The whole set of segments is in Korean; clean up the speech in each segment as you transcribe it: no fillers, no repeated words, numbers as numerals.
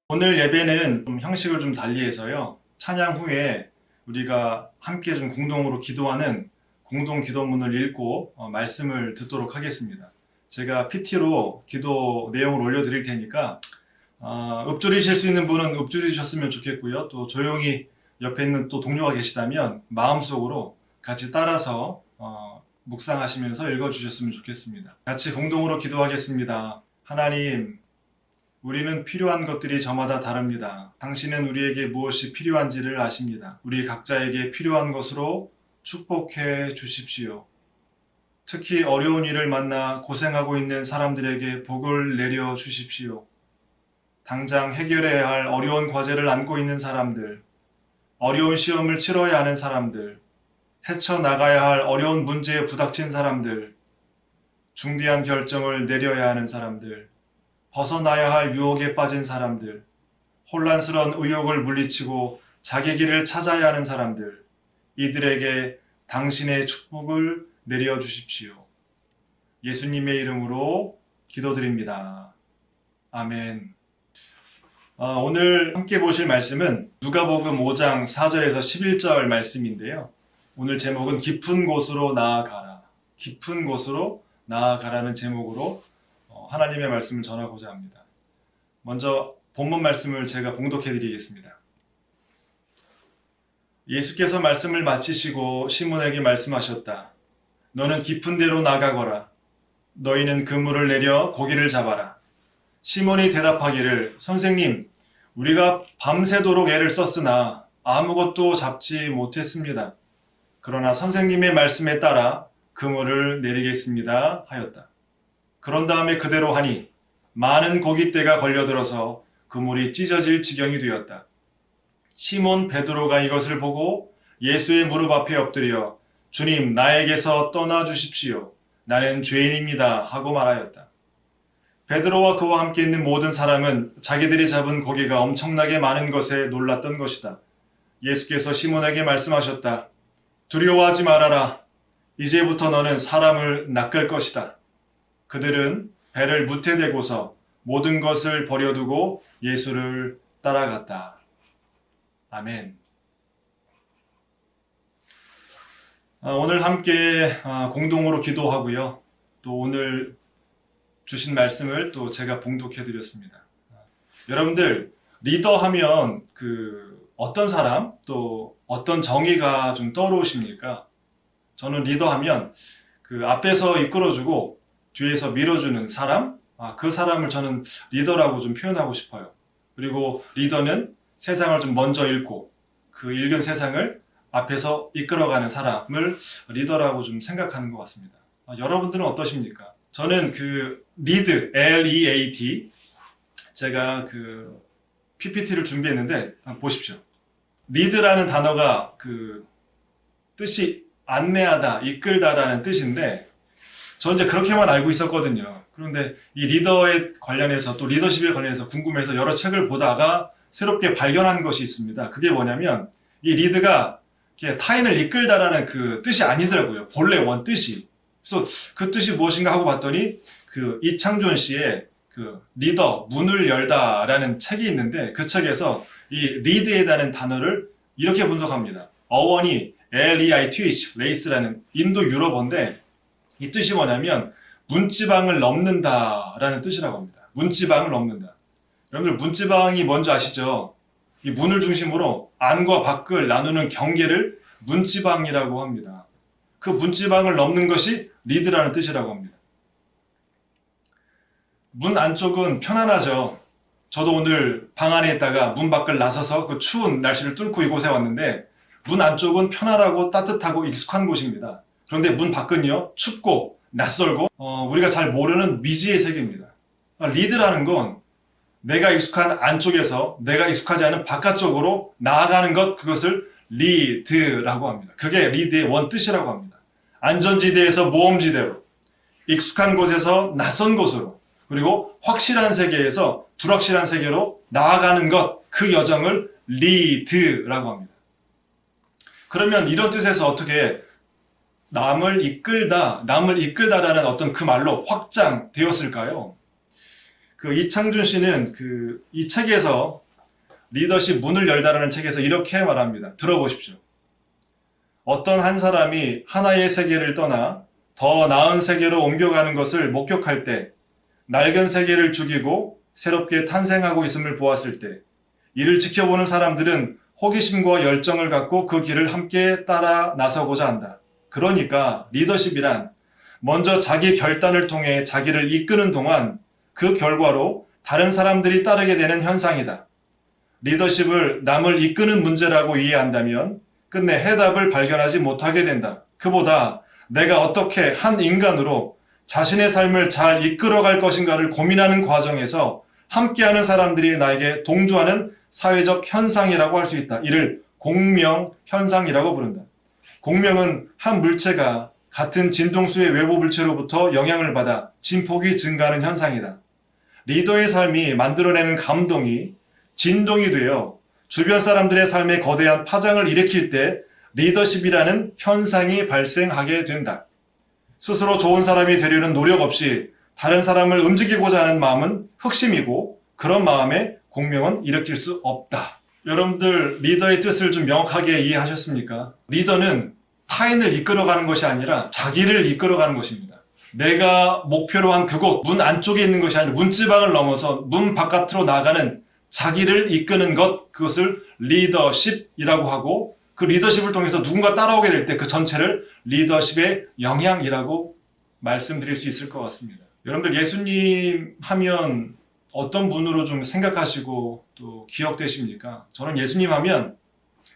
오늘 예배는 좀 형식을 좀 달리해서요. 찬양 후에 우리가 함께 좀 공동으로 기도하는 공동 기도문을 읽고 말씀을 듣도록 하겠습니다. 제가 PT로 기도 내용을 올려드릴 테니까 읊조리실 수 있는 분은 읊조리셨으면 좋겠고요. 또 조용히 옆에 있는 또 동료가 계시다면 마음속으로 같이 따라서 묵상하시면서 읽어주셨으면 좋겠습니다. 같이 공동으로 기도하겠습니다. 하나님, 우리는 필요한 것들이 저마다 다릅니다. 당신은 우리에게 무엇이 필요한지를 아십니다. 우리 각자에게 필요한 것으로 축복해 주십시오. 특히 어려운 일을 만나 고생하고 있는 사람들에게 복을 내려 주십시오. 당장 해결해야 할 어려운 과제를 안고 있는 사람들, 어려운 시험을 치러야 하는 사람들, 헤쳐나가야 할 어려운 문제에 부닥친 사람들, 중대한 결정을 내려야 하는 사람들, 벗어나야 할 유혹에 빠진 사람들, 혼란스러운 의욕을 물리치고 자기 길을 찾아야 하는 사람들, 이들에게 당신의 축복을 내려주십시오. 예수님의 이름으로 기도드립니다. 아멘. 오늘 함께 보실 말씀은 누가복음 5장 4절에서 11절 말씀인데요. 오늘 제목은 깊은 곳으로 나아가라. 깊은 곳으로 나아가라는 제목으로 하나님의 말씀을 전하고자 합니다. 먼저 본문 말씀을 제가 봉독해 드리겠습니다. 예수께서 말씀을 마치시고 시몬에게 말씀하셨다. 너는 깊은 데로 나가거라. 너희는 그물을 내려 고기를 잡아라. 시몬이 대답하기를 선생님, 우리가 밤새도록 애를 썼으나 아무것도 잡지 못했습니다. 그러나 선생님의 말씀에 따라 그물을 내리겠습니다 하였다. 그런 다음에 그대로 하니 많은 고깃대가 걸려들어서 그물이 찢어질 지경이 되었다. 시몬 베드로가 이것을 보고 예수의 무릎 앞에 엎드려 주님, 나에게서 떠나 주십시오. 나는 죄인입니다 하고 말하였다. 베드로와 그와 함께 있는 모든 사람은 자기들이 잡은 고기가 엄청나게 많은 것에 놀랐던 것이다. 예수께서 시몬에게 말씀하셨다. 두려워하지 말아라. 이제부터 너는 사람을 낚을 것이다. 그들은 배를 무태 대고서 모든 것을 버려두고 예수를 따라갔다. 아멘. 오늘 함께 공동으로 기도하고요. 또 오늘 주신 말씀을 또 제가 봉독해 드렸습니다. 여러분들 리더 하면 어떤 사람 또 어떤 정의가 좀 떠오르십니까? 저는 리더 하면 앞에서 이끌어주고 뒤에서 밀어주는 사람, 그 사람을 저는 리더라고 좀 표현하고 싶어요. 그리고 리더는 세상을 좀 먼저 읽고 그 읽은 세상을 앞에서 이끌어가는 사람을 리더라고 좀 생각하는 것 같습니다. 여러분들은 어떠십니까? 저는 리드, L-E-A-D, 제가 PPT를 준비했는데 보십시오. 리드라는 단어가 뜻이 안내하다, 이끌다라는 뜻인데 저 이제 그렇게만 알고 있었거든요. 그런데 이 리더에 관련해서 또 리더십에 관련해서 궁금해서 여러 책을 보다가 새롭게 발견한 것이 있습니다. 그게 뭐냐면 이 리드가 타인을 이끌다라는 그 뜻이 아니더라고요. 본래 원 뜻이. 그래서 그 뜻이 무엇인가 하고 봤더니 이창존 씨의 리더, 문을 열다라는 책이 있는데 그 책에서 이 리드에 대한 단어를 이렇게 분석합니다. 어원이 L-E-I-T-H, 레이스라는 인도 유럽어인데 이 뜻이 뭐냐면 문지방을 넘는다라는 뜻이라고 합니다. 문지방을 넘는다. 여러분들 문지방이 뭔지 아시죠? 이 문을 중심으로 안과 밖을 나누는 경계를 문지방이라고 합니다. 그 문지방을 넘는 것이 리드라는 뜻이라고 합니다. 문 안쪽은 편안하죠. 저도 오늘 방 안에 있다가 문 밖을 나서서 그 추운 날씨를 뚫고 이곳에 왔는데 문 안쪽은 편안하고 따뜻하고 익숙한 곳입니다. 그런데 문 밖은요, 춥고 낯설고 우리가 잘 모르는 미지의 세계입니다. 리드라는 건 내가 익숙한 안쪽에서 내가 익숙하지 않은 바깥쪽으로 나아가는 것, 그것을 리드라고 합니다. 그게 리드의 원 뜻이라고 합니다. 안전지대에서 모험지대로, 익숙한 곳에서 낯선 곳으로, 그리고 확실한 세계에서 불확실한 세계로 나아가는 것, 그 여정을 리드라고 합니다. 그러면 이런 뜻에서 어떻게 남을 이끌다라는 어떤 그 말로 확장되었을까요? 그 이창준 씨는 이 책에서 리더십 문을 열다라는 책에서 이렇게 말합니다. 들어보십시오. 어떤 한 사람이 하나의 세계를 떠나 더 나은 세계로 옮겨가는 것을 목격할 때, 낡은 세계를 죽이고 새롭게 탄생하고 있음을 보았을 때, 이를 지켜보는 사람들은 호기심과 열정을 갖고 그 길을 함께 따라 나서고자 한다. 그러니까 리더십이란 먼저 자기 결단을 통해 자기를 이끄는 동안 그 결과로 다른 사람들이 따르게 되는 현상이다. 리더십을 남을 이끄는 문제라고 이해한다면 끝내 해답을 발견하지 못하게 된다. 그보다 내가 어떻게 한 인간으로 자신의 삶을 잘 이끌어갈 것인가를 고민하는 과정에서 함께하는 사람들이 나에게 동조하는 사회적 현상이라고 할 수 있다. 이를 공명 현상이라고 부른다. 공명은 한 물체가 같은 진동수의 외부 물체로부터 영향을 받아 진폭이 증가하는 현상이다. 리더의 삶이 만들어내는 감동이 진동이 되어 주변 사람들의 삶에 거대한 파장을 일으킬 때 리더십이라는 현상이 발생하게 된다. 스스로 좋은 사람이 되려는 노력 없이 다른 사람을 움직이고자 하는 마음은 흑심이고 그런 마음에 공명은 일으킬 수 없다. 여러분들 리더의 뜻을 좀 명확하게 이해하셨습니까? 리더는 타인을 이끌어가는 것이 아니라 자기를 이끌어가는 것입니다. 내가 목표로 한 그곳, 문 안쪽에 있는 것이 아니라 문지방을 넘어서 문 바깥으로 나가는 자기를 이끄는 것, 그것을 리더십이라고 하고 그 리더십을 통해서 누군가 따라오게 될 때 그 전체를 리더십의 영향이라고 말씀드릴 수 있을 것 같습니다. 여러분들 예수님 하면 어떤 분으로 좀 생각하시고 또 기억되십니까? 저는 예수님 하면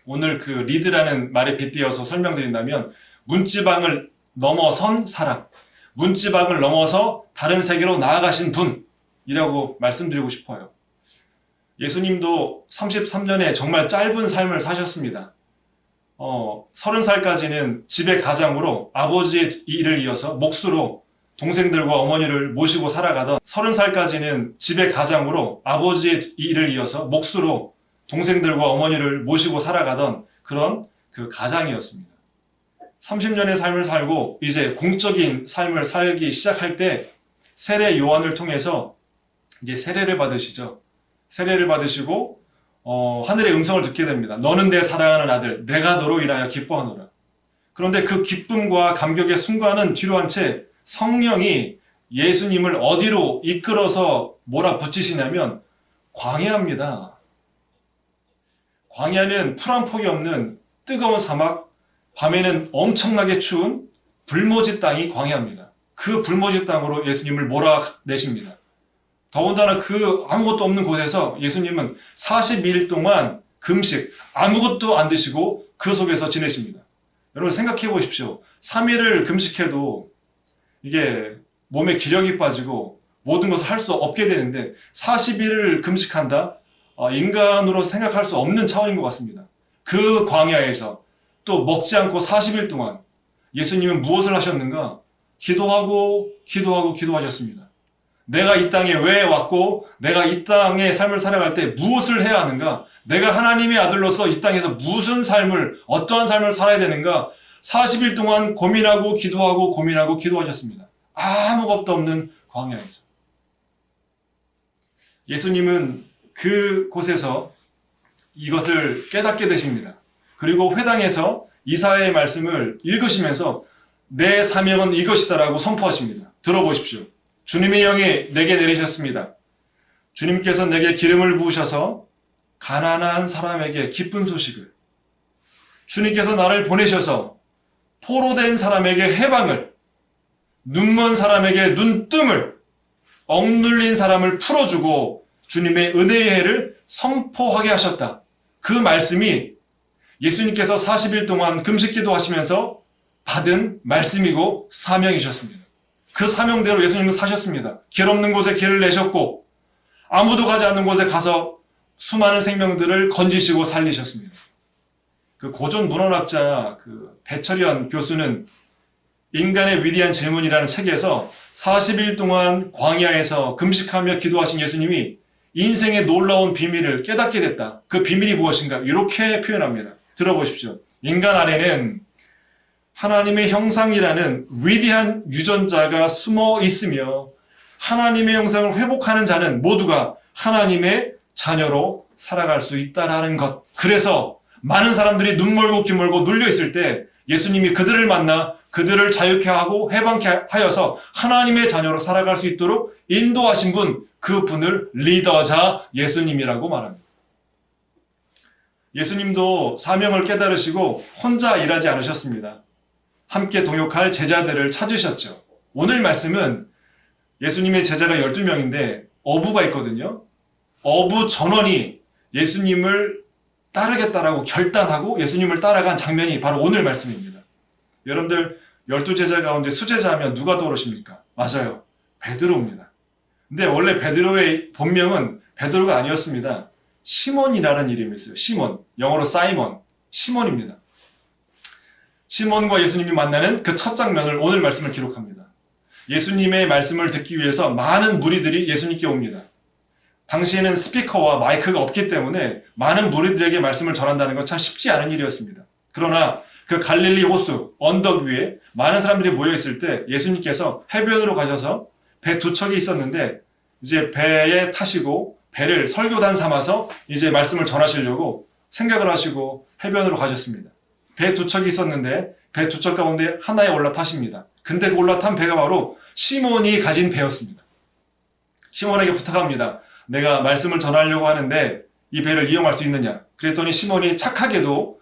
오늘 그 리드라는 말에 빗대어서 설명드린다면 문지방을 넘어선 사람, 문지방을 넘어서 다른 세계로 나아가신 분이라고 말씀드리고 싶어요. 예수님도 33년의 정말 짧은 삶을 사셨습니다. 30살까지는 집의 가장으로 아버지의 일을 이어서 몫으로 동생들과 어머니를 모시고 살아가던 30살까지는 집의 가장으로 아버지의 일을 이어서 몫으로 동생들과 어머니를 모시고 살아가던 그런 그 가장이었습니다. 30년의 삶을 살고 이제 공적인 삶을 살기 시작할 때 세례 요한을 통해서 이제 세례를 받으시죠. 세례를 받으시고 하늘의 음성을 듣게 됩니다. 너는 내 사랑하는 아들, 내가 너로 인하여 기뻐하노라. 그런데 그 기쁨과 감격의 순간은 뒤로 한 채 성령이 예수님을 어디로 이끌어서 몰아붙이시냐면 광야입니다. 광야는 풀 한 폭이 없는 뜨거운 사막, 밤에는 엄청나게 추운 불모지 땅이 광야입니다. 그 불모지 땅으로 예수님을 몰아내십니다. 더군다나 그 아무것도 없는 곳에서 예수님은 42일 동안 금식, 아무것도 안 드시고 그 속에서 지내십니다. 여러분 생각해 보십시오. 3일을 금식해도 이게 몸에 기력이 빠지고 모든 것을 할 수 없게 되는데 40일을 금식한다? 인간으로 생각할 수 없는 차원인 것 같습니다. 그 광야에서 또 먹지 않고 40일 동안 예수님은 무엇을 하셨는가? 기도하셨습니다. 내가 이 땅에 왜 왔고 내가 이 땅의 삶을 살아갈 때 무엇을 해야 하는가? 내가 하나님의 아들로서 이 땅에서 무슨 삶을, 어떠한 삶을 살아야 되는가? 40일 동안 고민하고 기도하셨습니다. 아무것도 없는 광야에서. 예수님은 그 곳에서 이것을 깨닫게 되십니다. 그리고 회당에서 이사야의 말씀을 읽으시면서 내 사명은 이것이다라고 선포하십니다. 들어보십시오. 주님의 영이 내게 내리셨습니다. 주님께서 내게 기름을 부으셔서 가난한 사람에게 기쁜 소식을, 주님께서 나를 보내셔서 포로된 사람에게 해방을, 눈먼 사람에게 눈뜸을, 억눌린 사람을 풀어주고 주님의 은혜의 해를 선포하게 하셨다. 그 말씀이 예수님께서 40일 동안 금식기도 하시면서 받은 말씀이고 사명이셨습니다. 그 사명대로 예수님은 사셨습니다. 길 없는 곳에 길을 내셨고 아무도 가지 않는 곳에 가서 수많은 생명들을 건지시고 살리셨습니다. 그 고전 문헌학자 배철현 교수는 인간의 위대한 질문이라는 책에서 40일 동안 광야에서 금식하며 기도하신 예수님이 인생의 놀라운 비밀을 깨닫게 됐다. 그 비밀이 무엇인가? 이렇게 표현합니다. 들어보십시오. 인간 안에는 하나님의 형상이라는 위대한 유전자가 숨어 있으며 하나님의 형상을 회복하는 자는 모두가 하나님의 자녀로 살아갈 수 있다라는 것. 그래서 많은 사람들이 눈 멀고 귀 멀고 눌려 있을 때 예수님이 그들을 만나 그들을 자유케 하고 해방케 하여서 하나님의 자녀로 살아갈 수 있도록 인도하신 분, 그 분을 리더자 예수님이라고 말합니다. 예수님도 사명을 깨달으시고 혼자 일하지 않으셨습니다. 함께 동역할 제자들을 찾으셨죠. 오늘 말씀은 예수님의 제자가 12명인데 어부가 있거든요. 어부 전원이 예수님을 따르겠다라고 결단하고 예수님을 따라간 장면이 바로 오늘 말씀입니다. 여러분들 12제자 가운데 수제자 하면 누가 떠오르십니까? 맞아요. 베드로입니다. 근데 원래 베드로의 본명은 베드로가 아니었습니다. 시몬이라는 이름이 있어요. 시몬. 영어로 사이먼. 시몬입니다. 시몬과 예수님이 만나는 그 첫 장면을 오늘 말씀을 기록합니다. 예수님의 말씀을 듣기 위해서 많은 무리들이 예수님께 옵니다. 당시에는 스피커와 마이크가 없기 때문에 많은 무리들에게 말씀을 전한다는 건 참 쉽지 않은 일이었습니다. 그러나 그 갈릴리 호수 언덕 위에 많은 사람들이 모여 있을 때 예수님께서 해변으로 가셔서 배 두 척이 있었는데 이제 배에 타시고 배를 설교단 삼아서 이제 말씀을 전하시려고 생각을 하시고 해변으로 가셨습니다. 배 두 척이 있었는데 배 두 척 가운데 하나에 올라타십니다. 근데 그 올라탄 배가 바로 시몬이 가진 배였습니다. 시몬에게 부탁합니다. 내가 말씀을 전하려고 하는데 이 배를 이용할 수 있느냐? 그랬더니 시몬이 착하게도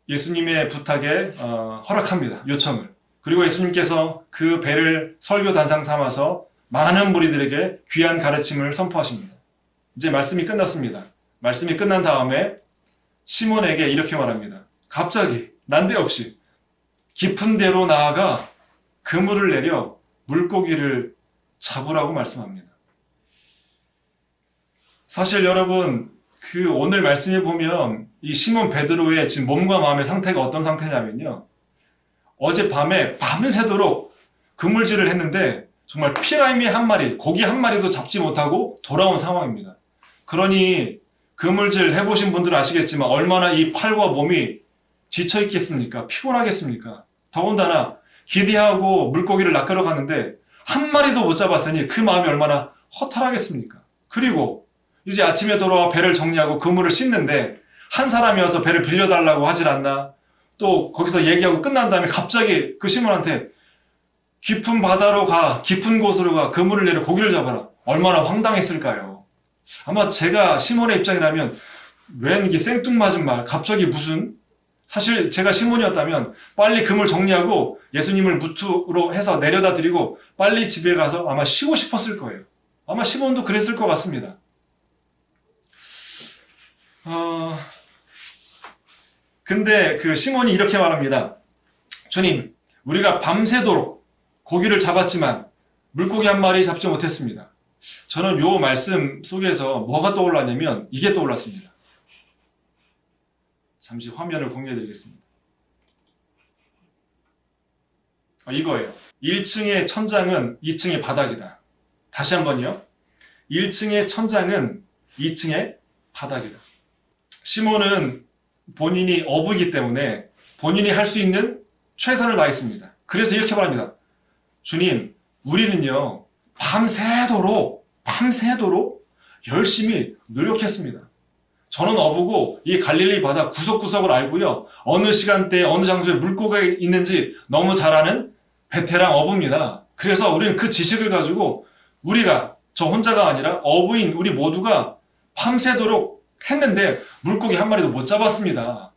예수님의 부탁에 허락합니다. 요청을. 그리고 예수님께서 그 배를 설교 단상 삼아서 많은 무리들에게 귀한 가르침을 선포하십니다. 이제 말씀이 끝났습니다. 말씀이 끝난 다음에 시몬에게 이렇게 말합니다. 갑자기 난데없이 깊은 데로 나아가 그물을 내려 물고기를 잡으라고 말씀합니다. 사실 여러분 그 오늘 말씀에 보면 이 시몬 베드로의 지금 몸과 마음의 상태가 어떤 상태냐면요. 어젯밤에 밤새도록 그물질을 했는데 정말 피라미 한 마리, 고기 한 마리도 잡지 못하고 돌아온 상황입니다. 그러니 그물질 해보신 분들은 아시겠지만 얼마나 이 팔과 몸이 지쳐 있겠습니까? 피곤하겠습니까? 더군다나 기대하고 물고기를 낚으러 가는데 한 마리도 못 잡았으니 그 마음이 얼마나 허탈하겠습니까? 그리고 이제 아침에 돌아와 배를 정리하고 그물을 씻는데 한 사람이어서 배를 빌려달라고 하질 않나? 또 거기서 얘기하고 끝난 다음에 갑자기 그 시몬한테 깊은 바다로 가, 깊은 곳으로 가, 그물을 내려 고기를 잡아라. 얼마나 황당했을까요? 아마 제가 시몬의 입장이라면 웬 이게 생뚱맞은 말, 갑자기 무슨? 사실 제가 시몬이었다면 빨리 그물 정리하고 예수님을 무트로 해서 내려다 드리고 빨리 집에 가서 아마 쉬고 싶었을 거예요. 아마 시몬도 그랬을 것 같습니다. 근데 그 시몬이 이렇게 말합니다. 주님, 우리가 밤새도록 고기를 잡았지만 물고기 한 마리 잡지 못했습니다. 저는 요 말씀 속에서 뭐가 떠올랐냐면 이게 떠올랐습니다. 잠시 화면을 공유해 드리겠습니다. 이거예요. 1층의 천장은 2층의 바닥이다. 다시 한번요. 1층의 천장은 2층의 바닥이다. 시몬은 본인이 어부이기 때문에 본인이 할 수 있는 최선을 다했습니다. 그래서 이렇게 말합니다. 주님, 우리는요, 밤새도록 열심히 노력했습니다. 저는 어부고 이 갈릴리 바다 구석구석을 알고요. 어느 시간대에 어느 장소에 물고기가 있는지 너무 잘 아는 베테랑 어부입니다. 그래서 우리는 그 지식을 가지고 우리가 저 혼자가 아니라 어부인 우리 모두가 밤새도록 했는데 물고기 한 마리도 못 잡았습니다.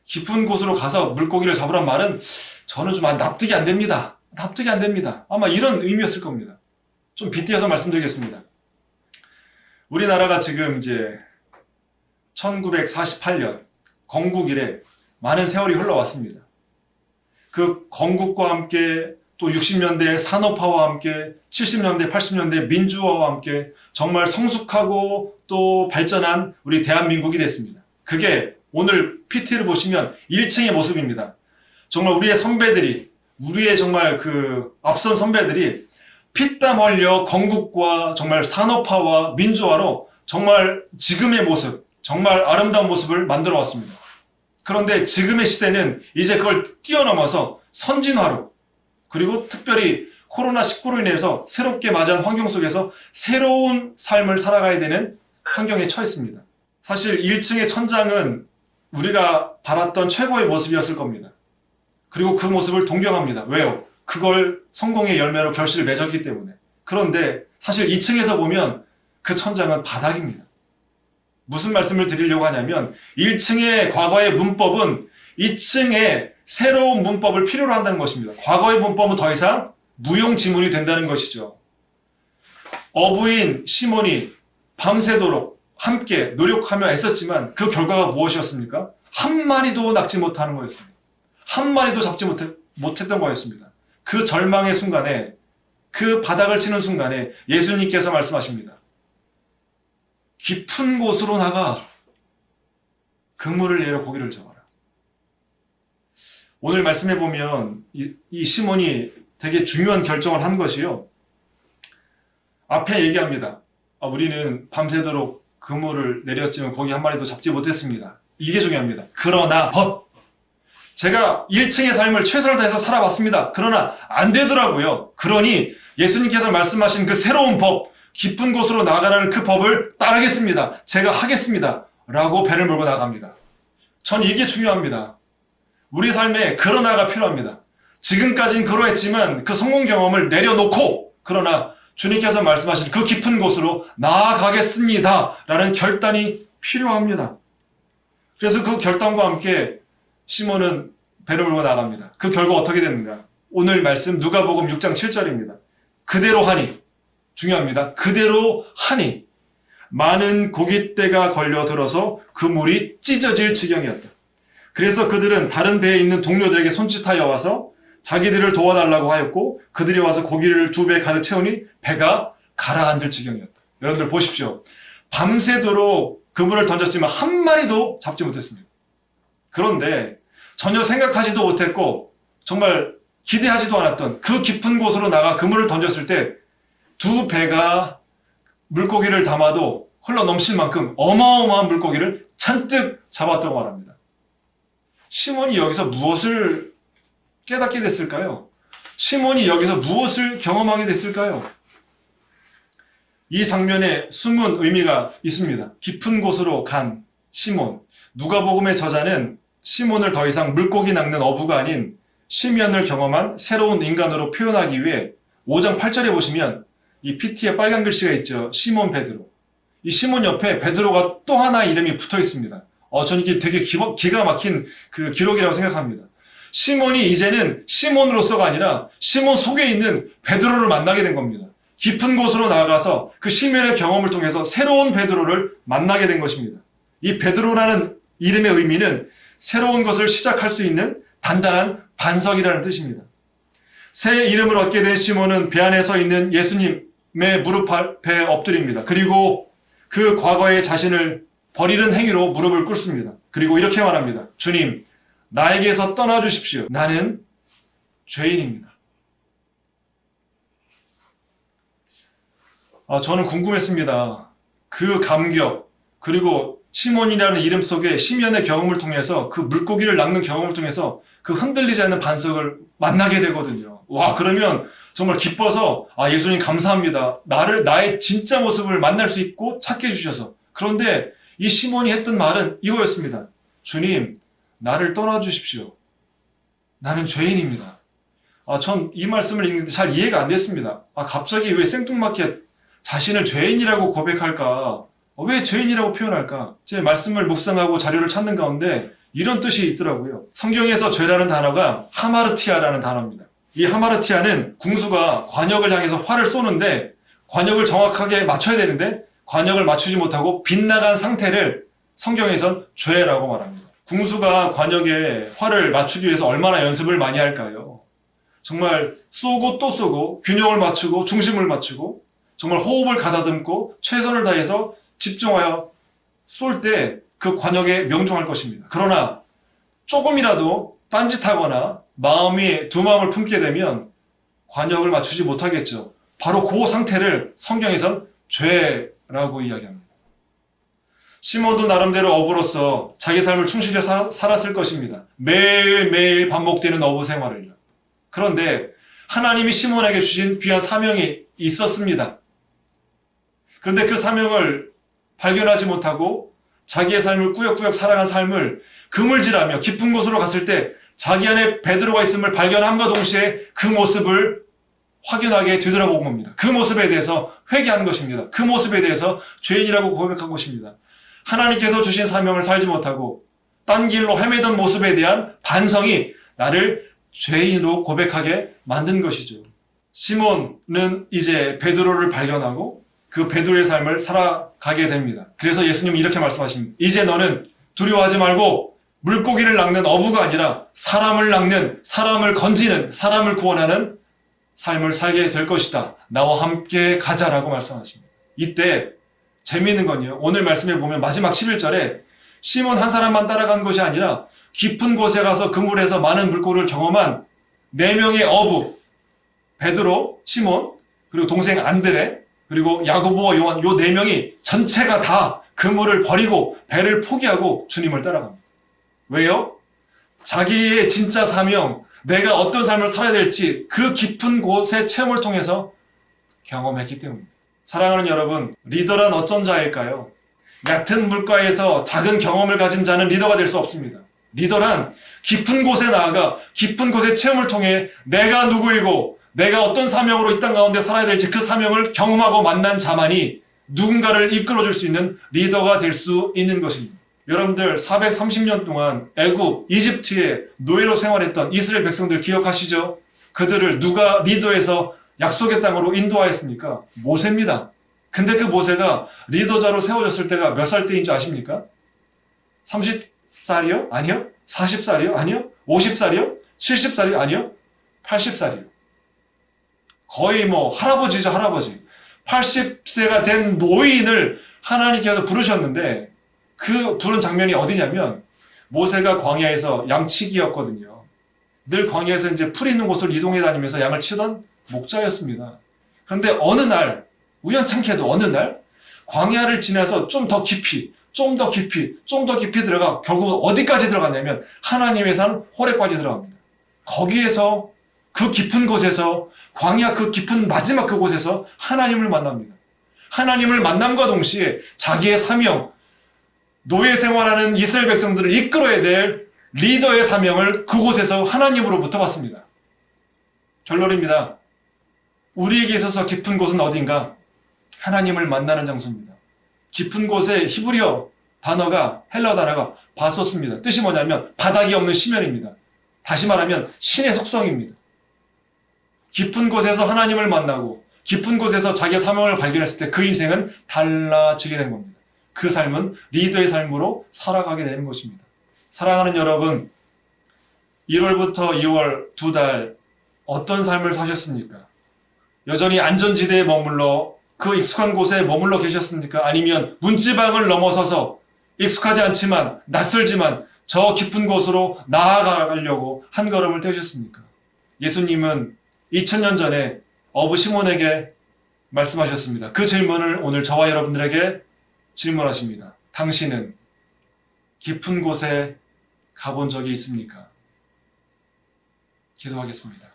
깊은 곳으로 가서 물고기를 잡으란 말은 저는 좀 납득이 안 됩니다. 납득이 안 됩니다. 아마 이런 의미였을 겁니다. 좀 빗대어서 말씀드리겠습니다. 우리나라가 지금 이제 1948년 건국 이래 많은 세월이 흘러왔습니다. 그 건국과 함께 또 60년대 산업화와 함께 70년대, 80년대 민주화와 함께 정말 성숙하고 또 발전한 우리 대한민국이 됐습니다. 그게 오늘 PT를 보시면 1층의 모습입니다. 정말 우리의 선배들이, 우리의 정말 그 앞선 선배들이 피땀 흘려 건국과 정말 산업화와 민주화로 정말 지금의 모습, 정말 아름다운 모습을 만들어 왔습니다. 그런데 지금의 시대는 이제 그걸 뛰어넘어서 선진화로, 그리고 특별히 코로나19로 인해서 새롭게 맞이한 환경 속에서 새로운 삶을 살아가야 되는 환경에 처했습니다. 사실 1층의 천장은 우리가 바랐던 최고의 모습이었을 겁니다. 그리고 그 모습을 동경합니다. 왜요? 그걸 성공의 열매로 결실을 맺었기 때문에. 그런데 사실 2층에서 보면 그 천장은 바닥입니다. 무슨 말씀을 드리려고 하냐면 1층의 과거의 문법은 2층에 새로운 문법을 필요로 한다는 것입니다. 과거의 문법은 더 이상 무용지물이 된다는 것이죠. 어부인 시몬이 밤새도록 함께 노력하며 애썼지만 그 결과가 무엇이었습니까? 한 마리도 낚지 못하는 거였습니다. 한 마리도 잡지 못했던 거였습니다. 그 절망의 순간에, 그 바닥을 치는 순간에 예수님께서 말씀하십니다. 깊은 곳으로 나가 그물을 내려 고기를 잡아라. 오늘 말씀해 보면 이 시몬이 되게 중요한 결정을 한 것이요. 앞에 얘기합니다. 우리는 밤새도록 그물을 내렸지만 고기 한 마리도 잡지 못했습니다. 이게 중요합니다. 그러나 제가 1층의 삶을 최선을 다해서 살아봤습니다. 그러나 안 되더라고요. 그러니 예수님께서 말씀하신 그 새로운 법, 깊은 곳으로 나가라는 그 법을 따르겠습니다. 제가 하겠습니다. 라고 배를 몰고 나갑니다. 전 이게 중요합니다. 우리 삶에 그러나가 필요합니다. 지금까지는 그러했지만 그 성공 경험을 내려놓고, 그러나 주님께서 말씀하신 그 깊은 곳으로 나아가겠습니다. 라는 결단이 필요합니다. 그래서 그 결단과 함께 시몬은 배를 몰고 나갑니다. 그 결과 어떻게 됐는가? 오늘 말씀 누가복음 6장 7절입니다. 그대로 하니, 중요합니다. 그대로 하니 많은 고깃대가 걸려들어서 그물이 찢어질 지경이었다. 그래서 그들은 다른 배에 있는 동료들에게 손짓하여 와서 자기들을 도와달라고 하였고, 그들이 와서 고기를 2배 가득 채우니 배가 가라앉을 지경이었다. 여러분들 보십시오. 밤새도록 그물을 던졌지만 한 마리도 잡지 못했습니다. 그런데 전혀 생각하지도 못했고 정말 기대하지도 않았던 그 깊은 곳으로 나가 그물을 던졌을 때 2배가 물고기를 담아도 흘러 넘칠 만큼 어마어마한 물고기를 잔뜩 잡았다고 말합니다. 시몬이 여기서 무엇을 깨닫게 됐을까요? 시몬이 여기서 무엇을 경험하게 됐을까요? 이 장면에 숨은 의미가 있습니다. 깊은 곳으로 간 시몬. 누가복음의 저자는 시몬을 더 이상 물고기 낚는 어부가 아닌 심연을 경험한 새로운 인간으로 표현하기 위해 5장 8절에 보시면 이 PT에 빨간 글씨가 있죠. 시몬 베드로. 이 시몬 옆에 베드로가 또 하나 이름이 붙어 있습니다. 저는 이게 되게 기가 막힌 그 기록이라고 생각합니다. 시몬이 이제는 시몬으로서가 아니라 시몬 속에 있는 베드로를 만나게 된 겁니다. 깊은 곳으로 나아가서 그 심연의 경험을 통해서 새로운 베드로를 만나게 된 것입니다. 이 베드로라는 이름의 의미는 새로운 것을 시작할 수 있는 단단한 반석이라는 뜻입니다. 새 이름을 얻게 된 시몬은 배 안에 서 있는 예수님의 무릎 앞에 엎드립니다. 그리고 그 과거의 자신을 버리는 행위로 무릎을 꿇습니다. 그리고 이렇게 말합니다. 주님, 나에게서 떠나주십시오. 나는 죄인입니다. 저는 궁금했습니다. 그 감격, 그리고 시몬이라는 이름 속에 심연의 경험을 통해서 그 물고기를 낚는 경험을 통해서 그 흔들리지 않는 반석을 만나게 되거든요. 그러면 정말 기뻐서 예수님 감사합니다. 나의 진짜 모습을 만날 수 있고 찾게 해주셔서. 그런데 이 시몬이 했던 말은 이거였습니다. 주님, 나를 떠나주십시오. 나는 죄인입니다. 전 이 말씀을 읽는데 잘 이해가 안 됐습니다. 갑자기 왜 생뚱맞게 자신을 죄인이라고 고백할까? 왜 죄인이라고 표현할까? 제 말씀을 묵상하고 자료를 찾는 가운데 이런 뜻이 있더라고요. 성경에서 죄라는 단어가 하마르티아라는 단어입니다. 이 하마르티아는 궁수가 관역을 향해서 활을 쏘는데 관역을 정확하게 맞춰야 되는데 관역을 맞추지 못하고 빗나간 상태를 성경에선 죄라고 말합니다. 궁수가 관역에 활을 맞추기 위해서 얼마나 연습을 많이 할까요? 정말 쏘고 또 쏘고 균형을 맞추고 중심을 맞추고 정말 호흡을 가다듬고 최선을 다해서 집중하여 쏠 때 그 관역에 명중할 것입니다. 그러나 조금이라도 딴짓하거나 두 마음을 품게 되면 관역을 맞추지 못하겠죠. 바로 그 상태를 성경에선 죄라고 이야기합니다. 시몬도 나름대로 어부로서 자기 삶을 충실히 살았을 것입니다. 매일매일 반복되는 어부 생활을요. 그런데 하나님이 시몬에게 주신 귀한 사명이 있었습니다. 그런데 그 사명을 발견하지 못하고 자기의 삶을 꾸역꾸역 살아간 삶을 그물질하며 깊은 곳으로 갔을 때 자기 안에 베드로가 있음을 발견함과 동시에 그 모습을 확연하게 되돌아본 겁니다. 그 모습에 대해서 회개한 것입니다. 그 모습에 대해서 죄인이라고 고백한 것입니다. 하나님께서 주신 사명을 살지 못하고 딴 길로 헤매던 모습에 대한 반성이 나를 죄인으로 고백하게 만든 것이죠. 시몬은 이제 베드로를 발견하고 그 베드로의 삶을 살아가게 됩니다. 그래서 예수님은 이렇게 말씀하십니다. 이제 너는 두려워하지 말고 물고기를 낚는 어부가 아니라 사람을 낚는, 사람을 건지는, 사람을 구원하는 삶을 살게 될 것이다. 나와 함께 가자라고 말씀하십니다. 이때 재미있는 건요. 오늘 말씀에 보면 마지막 11절에 시몬 한 사람만 따라간 것이 아니라 깊은 곳에 가서 그물에서 많은 물고기를 경험한 4명의 어부, 베드로, 시몬, 그리고 동생 안드레, 그리고 야고보와 요한, 요 4명이 전체가 다 그물을 버리고 배를 포기하고 주님을 따라갑니다. 왜요? 자기의 진짜 사명, 내가 어떤 삶을 살아야 될지 그 깊은 곳의 체험을 통해서 경험했기 때문입니다. 사랑하는 여러분, 리더란 어떤 자일까요? 얕은 물가에서 작은 경험을 가진 자는 리더가 될 수 없습니다. 리더란 깊은 곳에 나아가 깊은 곳의 체험을 통해 내가 누구이고 내가 어떤 사명으로 이 땅 가운데 살아야 될지 그 사명을 경험하고 만난 자만이 누군가를 이끌어줄 수 있는 리더가 될 수 있는 것입니다. 여러분들 430년 동안 애굽, 이집트에 노예로 생활했던 이스라엘 백성들 기억하시죠? 그들을 누가 리더해서 약속의 땅으로 인도하였습니까? 모세입니다. 근데 그 모세가 리더자로 세워졌을 때가 몇 살 때인 줄 아십니까? 30살이요? 아니요. 40살이요? 아니요. 50살이요? 70살이요? 아니요. 80살이요. 거의 할아버지죠, 할아버지. 80세가 된 노인을 하나님께서 부르셨는데 그 부른 장면이 어디냐면 모세가 광야에서 양치기였거든요. 늘 광야에서 이제 풀이 있는 곳을 이동해 다니면서 양을 치던 목자였습니다. 그런데 어느 날, 우연찮게도 어느 날 광야를 지나서 좀 더 깊이 들어가 결국 어디까지 들어갔냐면 하나님의 산 호렙까지 들어갑니다. 거기에서 그 깊은 곳에서 광야 그 깊은 마지막 그곳에서 하나님을 만납니다. 하나님을 만남과 동시에 자기의 사명, 노예 생활하는 이스라엘 백성들을 이끌어야 될 리더의 사명을 그곳에서 하나님으로부터 받습니다. 결론입니다. 우리에게 있어서 깊은 곳은 어딘가? 하나님을 만나는 장소입니다. 깊은 곳의 히브리어 단어가, 헬라어 단어가 바소스입니다. 뜻이 뭐냐면 바닥이 없는 시면입니다. 다시 말하면 신의 속성입니다. 깊은 곳에서 하나님을 만나고 깊은 곳에서 자기의 사명을 발견했을 때 그 인생은 달라지게 된 겁니다. 그 삶은 리더의 삶으로 살아가게 되는 것입니다. 사랑하는 여러분, 1월부터 2월 2달 어떤 삶을 사셨습니까? 여전히 안전지대에 머물러 그 익숙한 곳에 머물러 계셨습니까? 아니면 문지방을 넘어서서 익숙하지 않지만 낯설지만 저 깊은 곳으로 나아가려고 한 걸음을 떼셨습니까? 예수님은 2000년 전에 어부 시몬에게 말씀하셨습니다. 그 질문을 오늘 저와 여러분들에게 질문하십니다. 당신은 깊은 곳에 가본 적이 있습니까? 기도하겠습니다.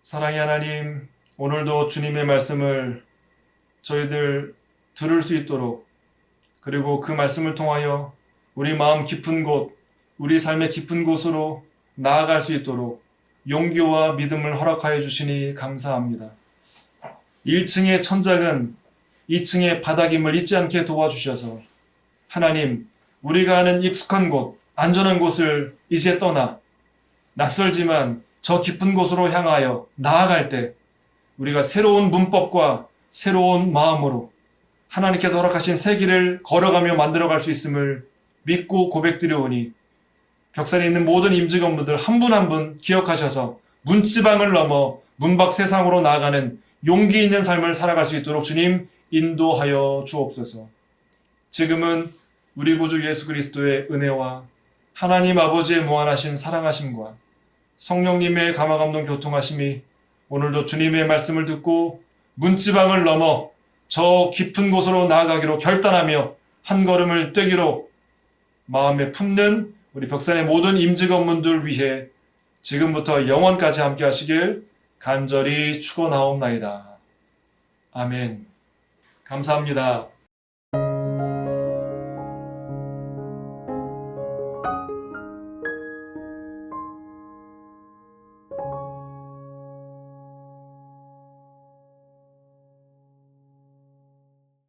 사랑의 하나님, 오늘도 주님의 말씀을 저희들 들을 수 있도록, 그리고 그 말씀을 통하여 우리 마음 깊은 곳, 우리 삶의 깊은 곳으로 나아갈 수 있도록 용기와 믿음을 허락하여 주시니 감사합니다. 1층의 천장은 2층의 바닥임을 잊지 않게 도와주셔서 하나님, 우리가 아는 익숙한 곳, 안전한 곳을 이제 떠나 낯설지만 저 깊은 곳으로 향하여 나아갈 때 우리가 새로운 문법과 새로운 마음으로 하나님께서 허락하신 새 길을 걸어가며 만들어갈 수 있음을 믿고 고백드려오니 벽산에 있는 모든 임직원분들 한 분 한 분 기억하셔서 문지방을 넘어 문밖 세상으로 나아가는 용기 있는 삶을 살아갈 수 있도록 주님 인도하여 주옵소서. 지금은 우리 구주 예수 그리스도의 은혜와 하나님 아버지의 무한하신 사랑하심과 성령님의 감화감동 교통하심이 오늘도 주님의 말씀을 듣고 문지방을 넘어 저 깊은 곳으로 나아가기로 결단하며 한 걸음을 떼기로 마음에 품는 우리 벽산의 모든 임직 업무들 위해 지금부터 영원까지 함께 하시길 간절히 축원하옵나이다. 아멘. 감사합니다.